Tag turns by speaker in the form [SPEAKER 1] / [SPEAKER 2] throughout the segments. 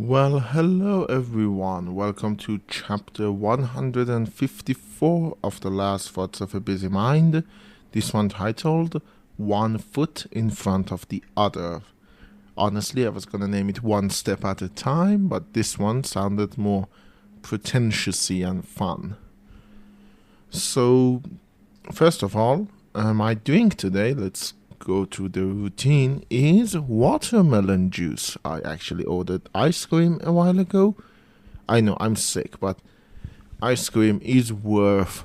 [SPEAKER 1] Well, hello everyone. Welcome to chapter 154 of The Last Thoughts of a Busy Mind. This one titled One Foot in Front of the Other. Honestly, I was gonna name it One Step at a Time, but this one sounded more pretentiousy and fun. So, first of all, my drink today, let's go to the routine, is watermelon juice. I actually ordered ice cream a while ago. I know I'm sick, but ice cream is worth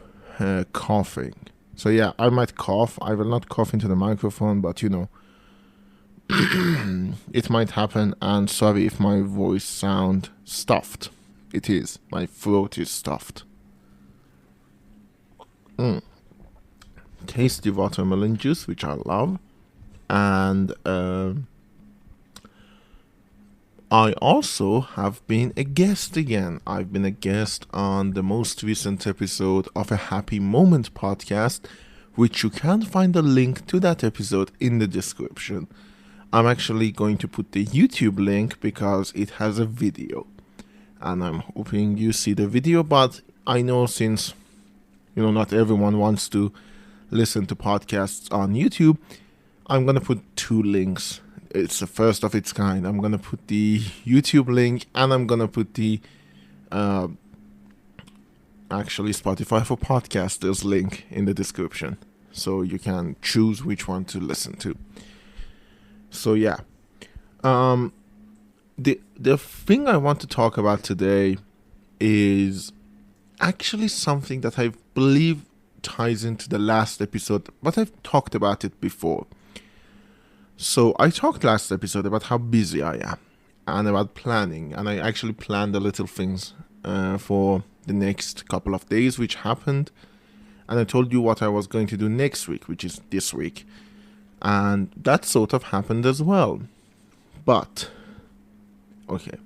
[SPEAKER 1] coughing. So yeah, I might cough. I will not cough into the microphone, but it might happen. And sorry if my voice sound stuffed. It is. My throat is stuffed. Tasty watermelon juice, which I love. And I also have been a guest again. I've been a guest on the most recent episode of a Happy Moment podcast, which you can find a link to that episode in the description. I'm actually going to put the YouTube link because it has a video. And I'm hoping you see the video, but I know since, not everyone wants to listen to podcasts on YouTube, I'm going to put two links. It's the first of its kind. I'm going to put the YouTube link and I'm going to put the Spotify for Podcasters link in the description. So you can choose which one to listen to. So yeah. The thing I want to talk about today is actually something that I believe ties into the last episode, but I've talked about it before. So I talked last episode about how busy I am and about planning, and I actually planned the little things for the next couple of days, which happened, and I told you what I was going to do next week, which is this week, and that sort of happened as well. But okay,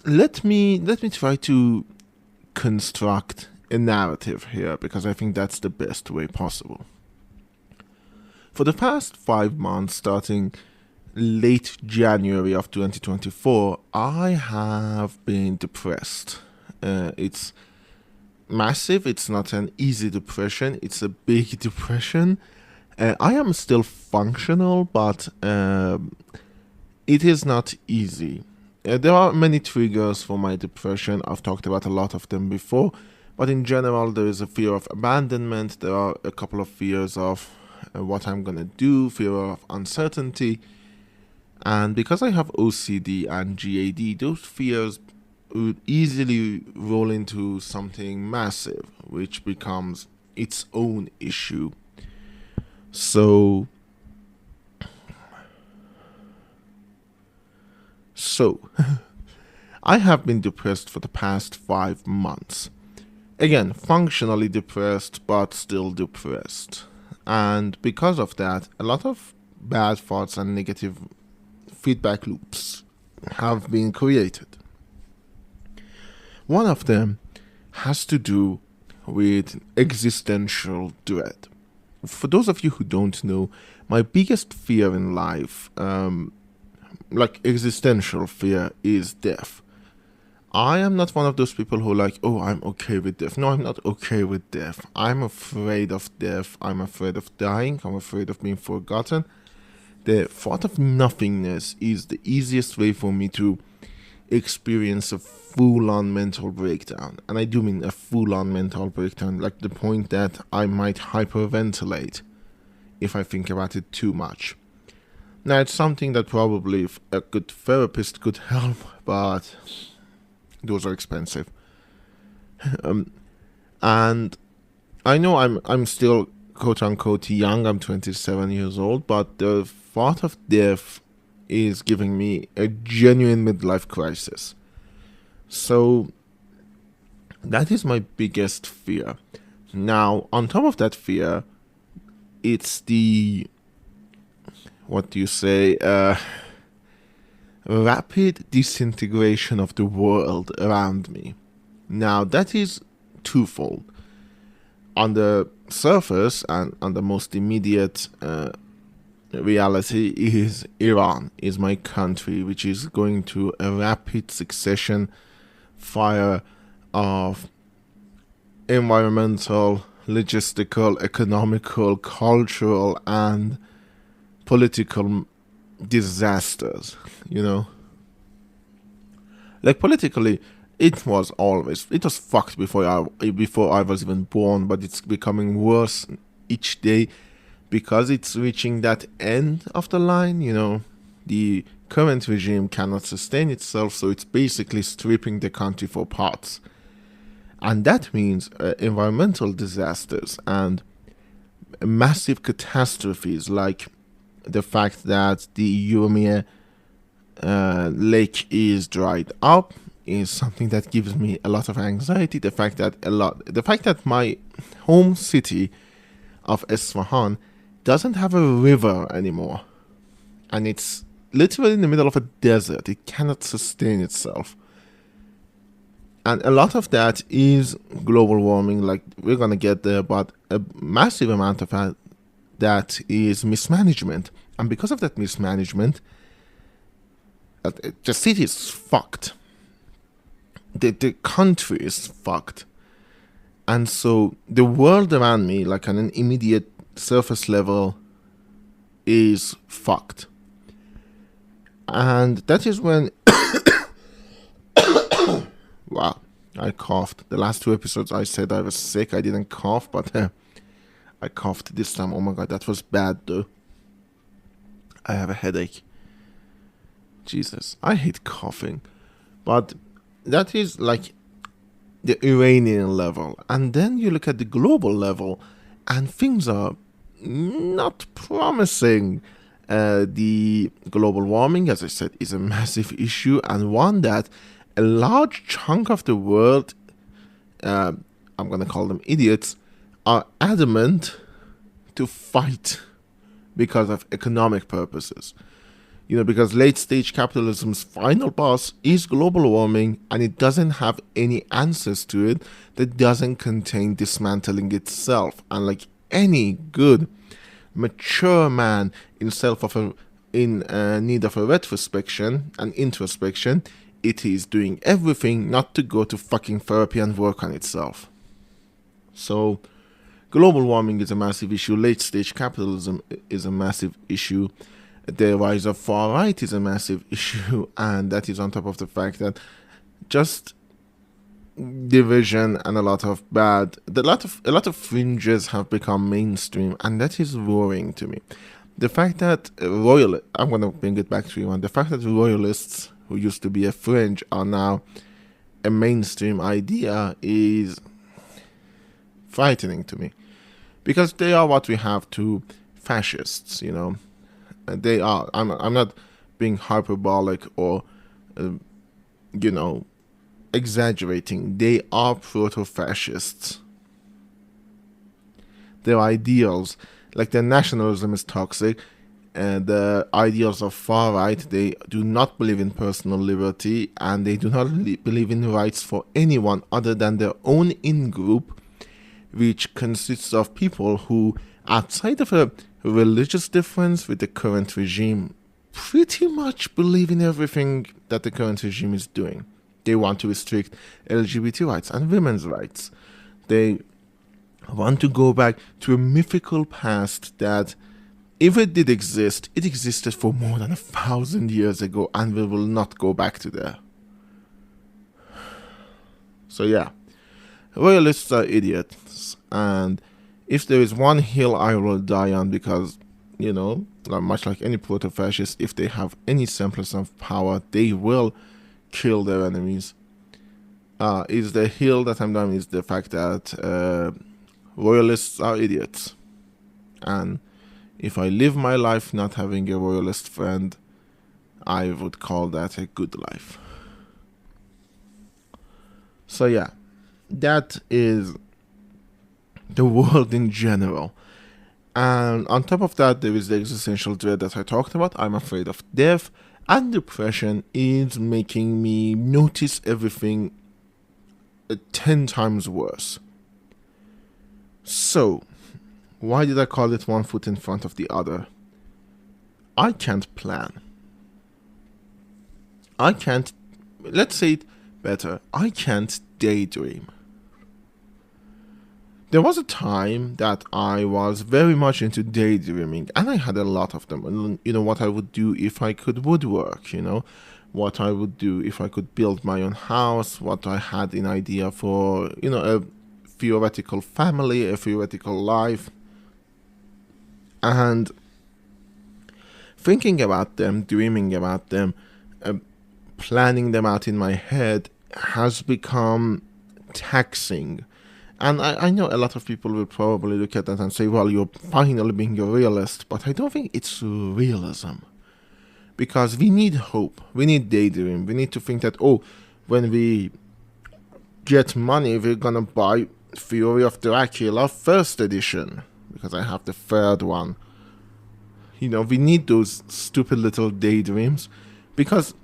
[SPEAKER 1] let me try to construct a narrative here, because I think that's the best way possible. For the past 5 months, starting late January of 2024, I have been depressed. It's massive. It's not an easy depression. It's a big depression. I am still functional, but it is not easy. There are many triggers for my depression. I've talked about a lot of them before, but in general, there is a fear of abandonment. There are a couple of fears of what I'm gonna do, fear of uncertainty, and because I have OCD and GAD, those fears would easily roll into something massive, which becomes its own issue. So I have been depressed for the past 5 months. Again, functionally depressed, but still depressed. And because of that, a lot of bad thoughts and negative feedback loops have been created. One of them has to do with existential dread. For those of you who don't know, my biggest fear in life, like existential fear, is death. I am not one of those people who I'm okay with death. No, I'm not okay with death. I'm afraid of death. I'm afraid of dying. I'm afraid of being forgotten. The thought of nothingness is the easiest way for me to experience a full-on mental breakdown. And I do mean a full-on mental breakdown, like the point that I might hyperventilate if I think about it too much. Now, it's something that probably a good therapist could help, but those are expensive. And I know I'm still quote unquote young. I'm 27 years old, but the thought of death is giving me a genuine midlife crisis. So that is my biggest fear. Now, on top of that fear, it's the rapid disintegration of the world around me. Now, that is twofold. On the surface and on the most immediate reality is Iran is my country, which is going through a rapid succession fire of environmental, logistical, economical, cultural, and political disasters. You know, like politically, it was fucked before I was even born, but it's becoming worse each day because it's reaching that end of the line. You know, the current regime cannot sustain itself, so it's basically stripping the country for parts. And that means environmental disasters and massive catastrophes, like the fact that the Urmia lake is dried up is something that gives me a lot of anxiety. The fact that my home city of Esfahan doesn't have a river anymore, and it's literally in the middle of a desert. It cannot sustain itself. And a lot of that is global warming, like we're going to get there, but a massive amount of that is mismanagement. And because of that mismanagement, the city is fucked. The country is fucked. And so the world around me, like on an immediate surface level, is fucked. And that is when wow, I coughed. The last 2 episodes I said I was sick. I didn't cough, but I coughed this time. Oh my god, that was bad though. I have a headache. Jesus, I hate coughing. But that is like the Iranian level. And then you look at the global level and things are not promising. The global warming, as I said, is a massive issue, and one that a large chunk of the world, I'm going to call them idiots, are adamant to fight because of economic purposes. You know, because late stage capitalism's final boss is global warming, and it doesn't have any answers to it that doesn't contain dismantling itself. And like any good, mature man in need of a retrospection and introspection, it is doing everything not to go to fucking therapy and work on itself. So, global warming is a massive issue. Late stage capitalism is a massive issue. The rise of far right is a massive issue, and that is on top of the fact that just division and a lot of fringes have become mainstream, and that is worrying to me. The fact that I'm going to bring it back to Iran. The fact that royalists who used to be a fringe are now a mainstream idea is frightening to me, because they are what we have to fascists. You know, they are. I'm not being hyperbolic or exaggerating. They are proto-fascists. Their ideals, like their nationalism, is toxic. And the ideals of far right, they do not believe in personal liberty, and they do not believe in rights for anyone other than their own in-group, which consists of people who, outside of a religious difference with the current regime, pretty much believe in everything that the current regime is doing. They want to restrict LGBT rights and women's rights. They want to go back to a mythical past that, if it did exist, it existed for more than 1,000 years ago, and we will not go back to there. So yeah, royalists are idiots, and if there is one hill I will die on, because, much like any proto-fascist, if they have any semblance of power, they will kill their enemies. Is the hill that I'm dying is the fact that royalists are idiots, and if I live my life not having a royalist friend, I would call that a good life. So yeah, that is the world in general. And on top of that, there is the existential dread that I talked about. I'm afraid of death, and depression is making me notice everything 10 times worse. So, why did I call it one foot in front of the other? I can't plan. I can't, let's say it better, I can't daydream. There was a time that I was very much into daydreaming, and I had a lot of them. And what I would do if I could woodwork, what I would do if I could build my own house, what I had in idea for, a theoretical family, a theoretical life. And thinking about them, dreaming about them, planning them out in my head has become taxing. And I know a lot of people will probably look at that and say, well, you're finally being a realist, but I don't think it's realism. Because we need hope, we need daydream, we need to think that, when we get money, we're gonna buy Theory of Dracula first edition, because I have the third one. We need those stupid little daydreams, because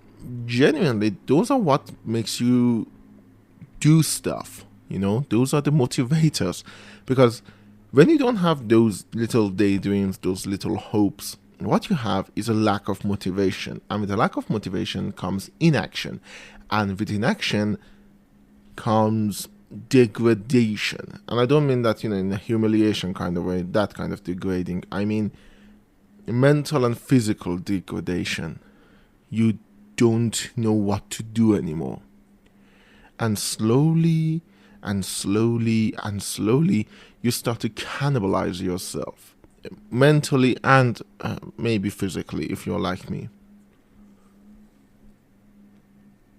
[SPEAKER 1] genuinely, those are what makes you do stuff. Those are the motivators. Because when you don't have those little daydreams, those little hopes, what you have is a lack of motivation. And with a lack of motivation comes inaction. And with inaction comes degradation. And I don't mean that, in a humiliation kind of way, that kind of degrading. I mean mental and physical degradation. You don't know what to do anymore. And slowly and slowly and slowly, you start to cannibalize yourself, mentally and maybe physically, if you're like me.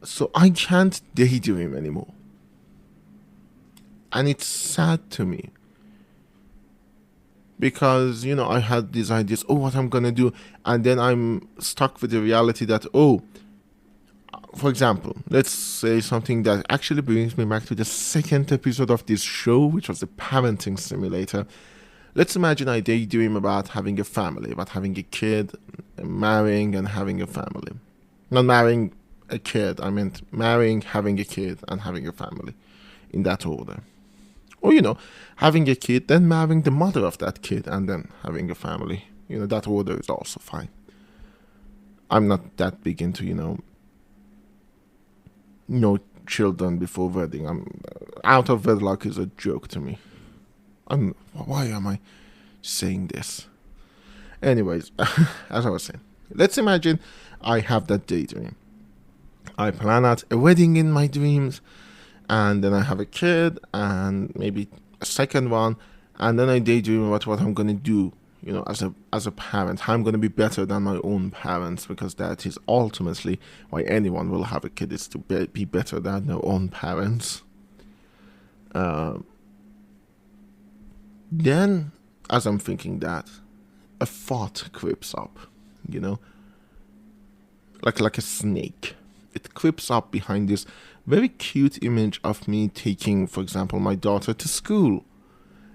[SPEAKER 1] So I can't daydream anymore. And it's sad to me. Because, I had these ideas, what I'm going to do. And then I'm stuck with the reality that, for example, let's say something that actually brings me back to the second episode of this show, which was the parenting simulator. Let's imagine I daydream about having a family, about having a kid, marrying and having a family. Not marrying a kid, I meant marrying, having a kid, and having a family, in that order. Or, having a kid, then marrying the mother of that kid, and then having a family. That order is also fine. I'm not that big into, no children before wedding. Out of wedlock is a joke to me. Why am I saying this? Anyways, as I was saying, let's imagine I have that daydream. I plan out a wedding in my dreams, and then I have a kid, and maybe a second one, and then I daydream about what I'm gonna do. As a parent, I'm going to be better than my own parents, because that is ultimately why anyone will have a kid, is to be better than their own parents. Then, as I'm thinking that, a thought creeps up, like a snake. It creeps up behind this very cute image of me taking, for example, my daughter to school.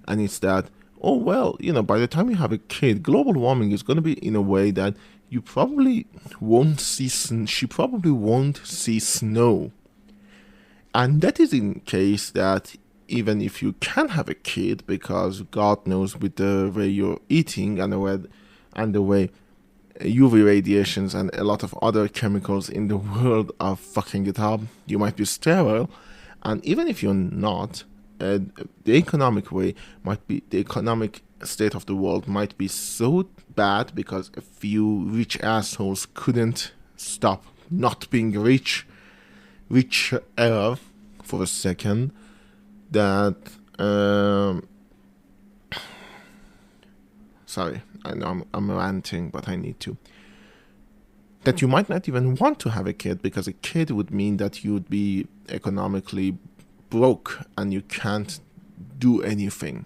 [SPEAKER 1] And it's that, by the time you have a kid, global warming is going to be in a way that you probably won't see, she probably won't see snow. And that is in case that even if you can have a kid, because God knows with the way you're eating and the way UV radiations and a lot of other chemicals in the world are fucking it up, you might be sterile. And even if you're not, the economic state of the world might be so bad because a few rich assholes couldn't stop not being richer for a second, that sorry, I know I'm ranting, but I need to. That you might not even want to have a kid, because a kid would mean that you would be economically broke and you can't do anything.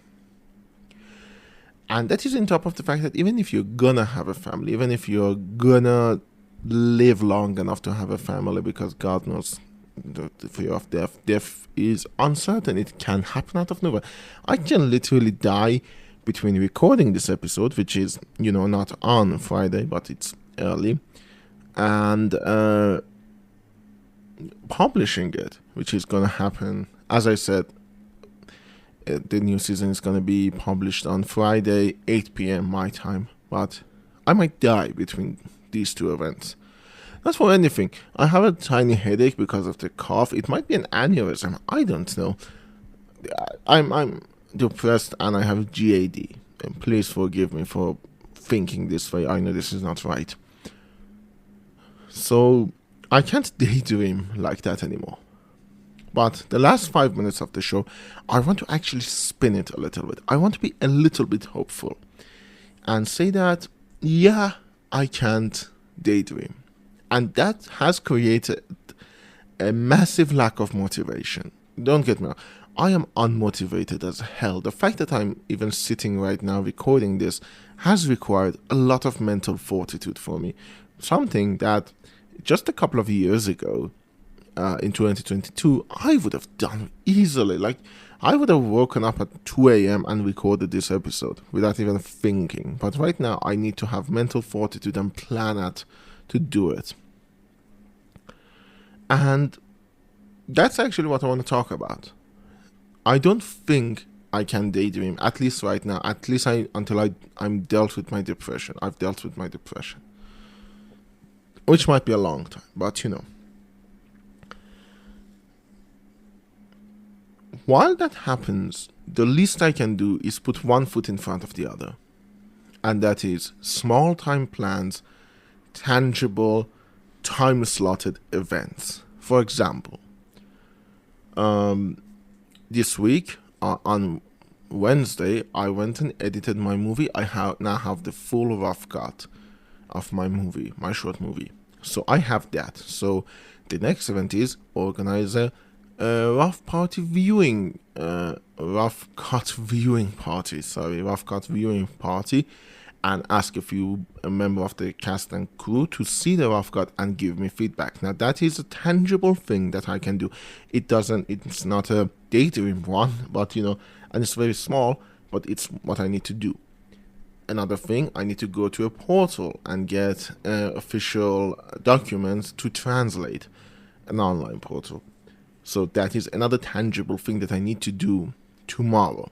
[SPEAKER 1] And that is on top of the fact that even if you're gonna have a family, even if you're gonna live long enough to have a family, because God knows the fear of death is uncertain, it can happen out of nowhere. I can literally die between recording this episode, which is, not on Friday, but it's early, and publishing it, which is going to happen, as I said, the new season is going to be published on Friday, 8 p.m. my time, but I might die between these two events. Not for anything. I have a tiny headache because of the cough. It might be an aneurysm. I don't know. I'm depressed and I have GAD. And please forgive me for thinking this way. I know this is not right. So I can't daydream like that anymore. But the last 5 minutes of the show, I want to actually spin it a little bit. I want to be a little bit hopeful and say that, yeah, I can't daydream. And that has created a massive lack of motivation. Don't get me wrong. I am unmotivated as hell. The fact that I'm even sitting right now recording this has required a lot of mental fortitude for me. Something that just a couple of years ago, in 2022, I would have done easily. Like, I would have woken up at 2 a.m. and recorded this episode without even thinking. But right now, I need to have mental fortitude and plan out to do it. And that's actually what I want to talk about. I don't think I can daydream, at least right now, at least until I'm dealt with my depression. I've dealt with my depression. Which might be a long time, but you know. While that happens, the least I can do is put one foot in front of the other. And that is small time plans, tangible, time-slotted events. For example, this week, on Wednesday, I went and edited my movie. I now have the full rough cut of my movie, my short movie. So I have that. So the next event is organize a rough cut viewing party, and ask a member of the cast and crew to see the rough cut and give me feedback. Now that is a tangible thing that I can do. It's not a daydream one, but and it's very small, but it's what I need to do. Another thing, I need to go to a portal and get official documents to translate, an online portal. So that is another tangible thing that I need to do tomorrow.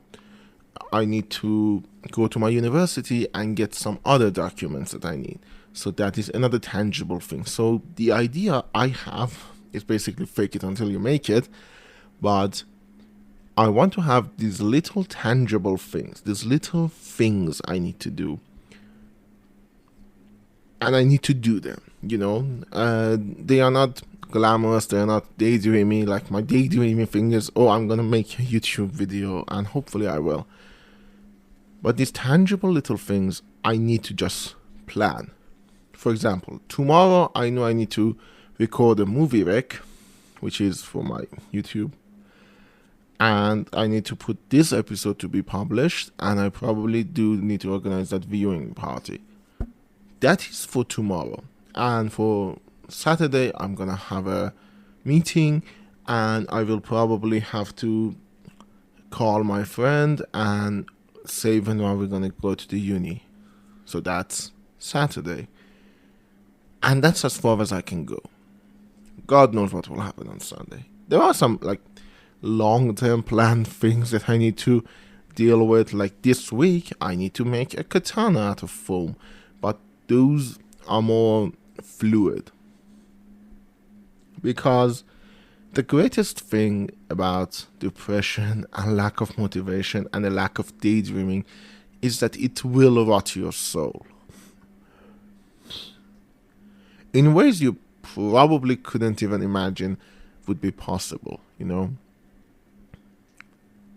[SPEAKER 1] I need to go to my university and get some other documents that I need. So that is another tangible thing. So the idea I have is basically fake it until you make it. But I want to have these little tangible things, these little things I need to do. And I need to do them, They are not glamorous, they're not daydreamy. Like my daydreaming thing is, I'm going to make a YouTube video, and hopefully I will. But these tangible little things, I need to just plan. For example, tomorrow I know I need to record a movie rec, which is for my YouTube. And I need to put this episode to be published, and I probably do need to organize that viewing party. That is for tomorrow. And for Saturday, I'm going to have a meeting, and I will probably have to call my friend and say when are we going to go to the uni. So that's Saturday. And that's as far as I can go. God knows what will happen on Sunday. There are some long-term planned things that I need to deal with. Like this week, I need to make a katana out of foam. But those are more fluid. Because the greatest thing about depression and lack of motivation and a lack of daydreaming is that it will rot your soul. In ways you probably couldn't even imagine would be possible,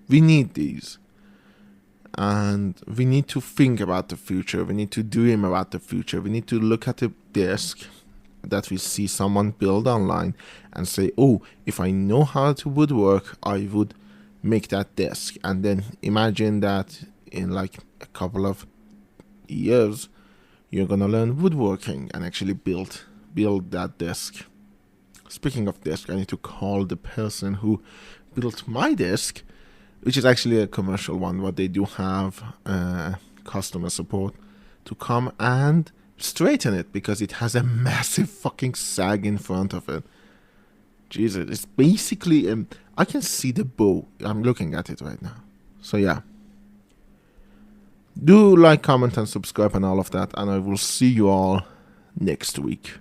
[SPEAKER 1] We need these. And we need to think about the future. We need to dream about the future. We need to look at a desk that we see someone build online and say, if I know how to woodwork, I would make that desk. And then imagine that in a couple of years, you're going to learn woodworking and actually build that desk. Speaking of desk, I need to call the person who built my desk, which is actually a commercial one, but they do have customer support, to come and straighten it because it has a massive fucking sag in front of it. Jesus, it's basically I can see the bow. I'm looking at it right now. So yeah. Do like, comment, and subscribe and all of that, and I will see you all next week.